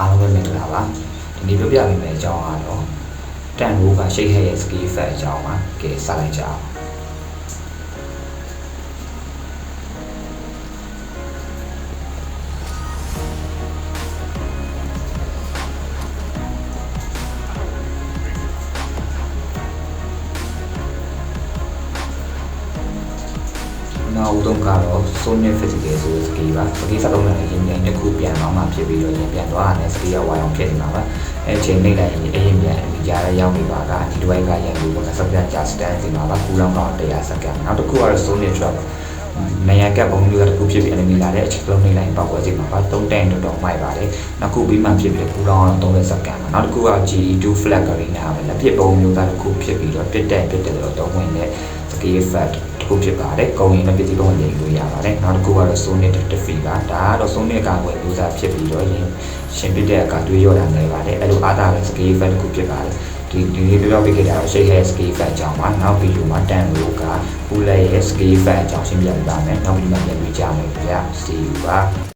အားလုံးပဲမင်္ဂလာပါဒီနေ့ပြောပြပေးမယ့်အကြောင်းကတော့တန်ရိုးကရှိတ်ဟဲ့ရဲ့ skill effect အကြောင်းပါကဲစလိုက်ကြအောင်နောက်ဦးဆုံးကတော့ Sonic Physical ဆိုတဲ့ skill ပါ skill စသုံးတဲ့ရင်းမြစ်တစ်ခုပြန်တော့မှဖြစ်ပြီးတော့ရင်ပြန်သွားတယ် skill ရဝိုင်းအောင်ဖြစ်နေတာပါအဲချိန်နေလိုက်ရင်အရင်ပြန်အကြားရရောက်နေပါကဒီတစ်ဝိုက်ကရန်လို့ကစပ်ပြန်ကြာ stand စီမှာပါကူလောင်းတော့100စက္ကန့်နောက်တစ်ခုကတော့ Sonic Trap နေရာကပုံမျိုးတစ်ခုဖြစ်ပြီး enemy လာတဲ့အချိန်လုံးနေလိုက်ပေါက်ွယ်စီမှာပါ3တန်တော်မိုက်ပါတယ်နောက်ခုပြီးမှဖြစ်ပြီးကူလောင်းတော့30စက္ကန့်နောက်တစ်ခုက GE2 Flag Arena ပဲလက်ဖြစ်ပုံမျိုးသားတစ်ခုဖြစ်ပြီးတော့ပြစ်တဲ့တော့တော့ဝင်တဲ့ skill effect တစ်ခုဖြစ်ပါတယ်။ကုန်ရင်လည်းပြည်လုံးဝင်လို့ရပါတယ်။နောက်တစ်ခုကတော့ Sonic Defeat ပါဒါကတော့ Sonic ကဝယ်လို့စားဖြစ်ပြီးတော့ရှင်ပြတဲ့အခါတွေးရတာနေပါတယ်။အဲ့လိုအားသာတဲ့ skill effect တစ်ခုဖြစ်ပါတယ်။ဒီနေ့ပြောပြခဲ့တာတော့ Shake Head skill effect အကြောင်းပါ။နောက်ဗီဒီယိုမှာတန်လို့ကပူလက်ရဲ့ skill effect အကြောင်းရှင်းပြပေးပါမယ်။နောက်ဗီဒီယိုမှာပြန်ပြီးကြမယ်ဗျာ။ See you ပါ